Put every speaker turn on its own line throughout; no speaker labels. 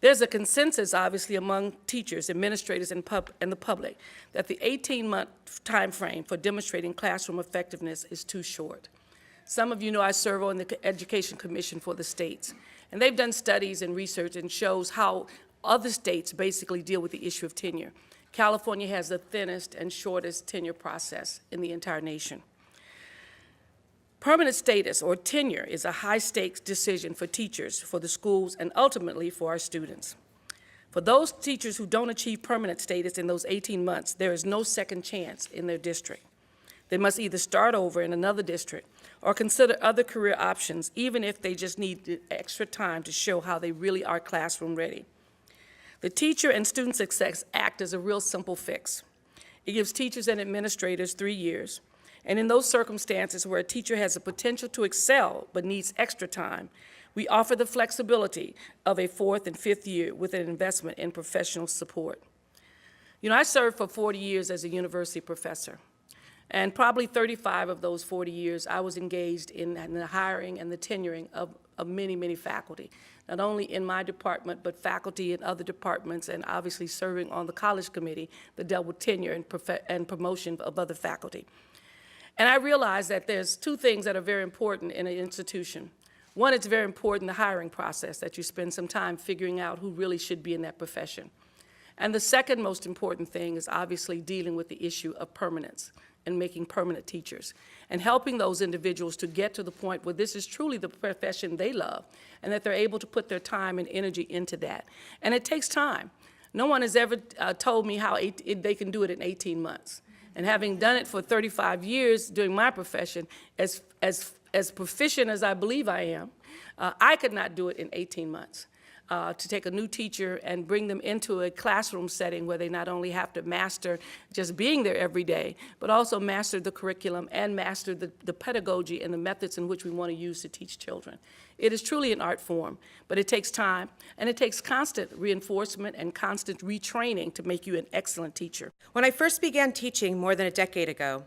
There's a consensus, obviously, among teachers, administrators, and the public that the 18-month time frame for demonstrating classroom effectiveness is too short. Some of you know I serve on the Education Commission for the states, and they've done studies and research and shows how other states basically deal with the issue of tenure. California has the thinnest and shortest tenure process in the entire nation. Permanent status, or tenure, is a high-stakes decision for teachers, for the schools, and ultimately for our students. For those teachers who don't achieve permanent status in those 18 months, there is no second chance in their district. They must either start over in another district or consider other career options, even if they just need extra time to show how they really are classroom ready. The Teacher and Student Success Act is a real simple fix. It gives teachers and administrators 3 years. And in those circumstances where a teacher has the potential to excel but needs extra time, we offer the flexibility of a 4th and 5th year with an investment in professional support. You know, I served for 40 years as a university professor, and probably 35 of those 40 years I was engaged in the hiring and the tenuring of many, many faculty, not only in my department, but faculty in other departments, and obviously serving on the college committee that dealt with tenure and promotion of other faculty. And I realized that there's 2 things that are very important in an institution. One, it's very important, the hiring process, that you spend some time figuring out who really should be in that profession. And the second most important thing is obviously dealing with the issue of permanence and making permanent teachers and helping those individuals to get to the point where this is truly the profession they love and that they're able to put their time and energy into that. And it takes time. No one has ever told me how they can do it in 18 months. And having done it for 35 years during my profession, as proficient as I believe I am, I could not do it in 18 months. To take a new teacher and bring them into a classroom setting where they not only have to master just being there every day, but also master the curriculum and master the pedagogy and the methods in which we want to use to teach children. It is truly an art form, but it takes time, and it takes constant reinforcement and constant retraining to make you an excellent teacher.
When I first began teaching more than a decade ago,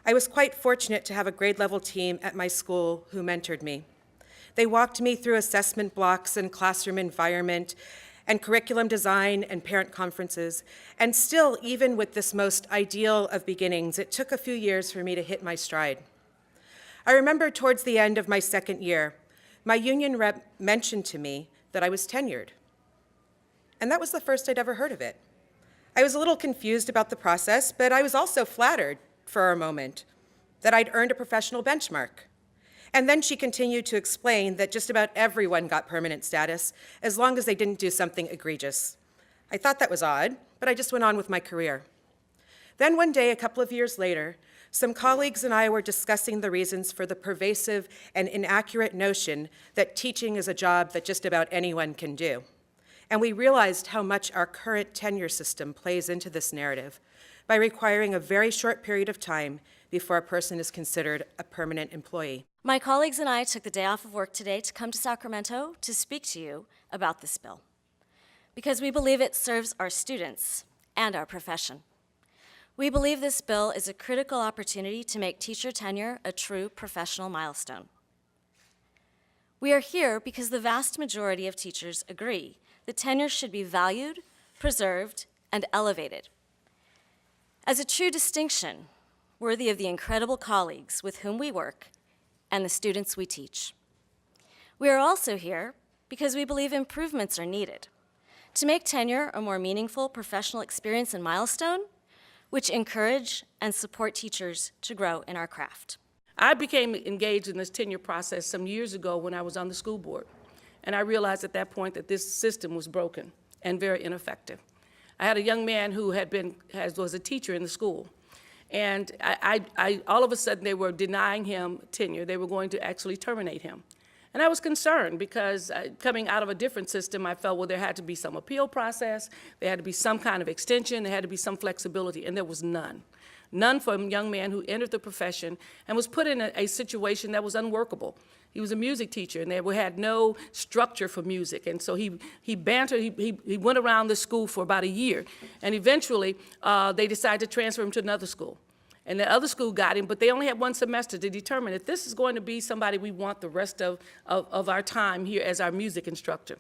I was quite fortunate to have a grade-level team at my school who mentored me. They walked me through assessment blocks and classroom environment and curriculum design and parent conferences. And still, even with this most ideal of beginnings, it took a few years for me to hit my stride. I remember towards the end of my 2nd year, my union rep mentioned to me that I was tenured. And that was the first I'd ever heard of it. I was a little confused about the process, but I was also flattered for a moment that I'd earned a professional benchmark. And then she continued to explain that just about everyone got permanent status as long as they didn't do something egregious. I thought that was odd, but I just went on with my career. Then one day, a couple of years later, some colleagues and I were discussing the reasons for the pervasive and inaccurate notion that teaching is a job that just about anyone can do. And we realized how much our current tenure system plays into this narrative by requiring a very short period of time before a person is considered a permanent employee.
My colleagues and I took the day off of work today to come to Sacramento to speak to you about this bill, because we believe it serves our students and our profession. We believe this bill is a critical opportunity to make teacher tenure a true professional milestone. We are here because the vast majority of teachers agree that tenure should be valued, preserved, and elevated as a true distinction worthy of the incredible colleagues with whom we work and the students we teach. We are also here because we believe improvements are needed to make tenure a more meaningful professional experience and milestone, which encourage and support teachers to grow in our craft.
I became engaged in this tenure process some years ago when I was on the school board, and I realized at that point that this system was broken and very ineffective. I had a young man who was a teacher in the school, and all of a sudden they were denying him tenure. They were going to actually terminate him. And I was concerned because coming out of a different system, I felt, well, there had to be some appeal process, there had to be some kind of extension, there had to be some flexibility, and there was none. None for a young man who entered the profession and was put in a situation that was unworkable. He was a music teacher, and they had no structure for music. And so he went around the school for about a year. And eventually, they decided to transfer him to another school. And the other school got him, but they only had 1 semester to determine if this is going to be somebody we want the rest of our time here as our music instructor.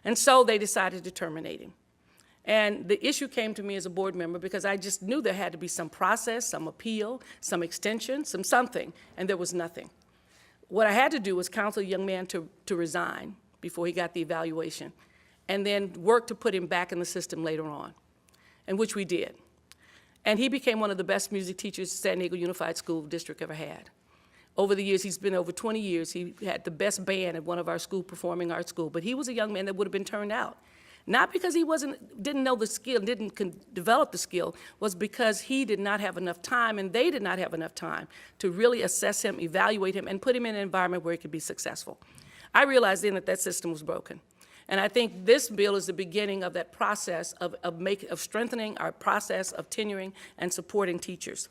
And so they decided to terminate him. And the issue came to me as a board member because I just knew there had to be some process, some appeal, some extension, something, and there was nothing. What I had to do was counsel a young man to resign before he got the evaluation, and then work to put him back in the system later on, and which we did. And he became one of the best music teachers San Diego Unified School District ever had. Over the years, he's been over 20 years, he had the best band at one of our school, performing arts school, but he was a young man that would have been turned out. Not because he didn't know the skill, didn't develop the skill, was because he did not have enough time, and they did not have enough time to really assess him, evaluate him, and put him in an environment where he could be successful. I realized then that that system was broken. And I think this bill is the beginning of that process of strengthening our process of tenuring and supporting teachers.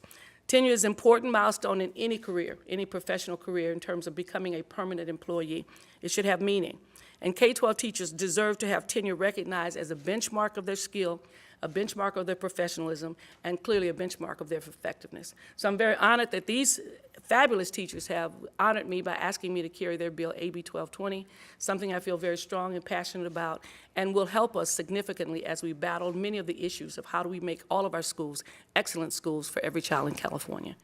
Tenure is an important milestone in any career, any professional career, in terms of becoming a permanent employee. It should have meaning. And K-12 teachers deserve to have tenure recognized as a benchmark of their skill, a benchmark of their professionalism, and clearly a benchmark of their effectiveness. So I'm very honored that these fabulous teachers have honored me by asking me to carry their bill, AB 1220, something I feel very strong and passionate about, and will help us significantly as we battle many of the issues of how do we make all of our schools excellent schools for every child in California.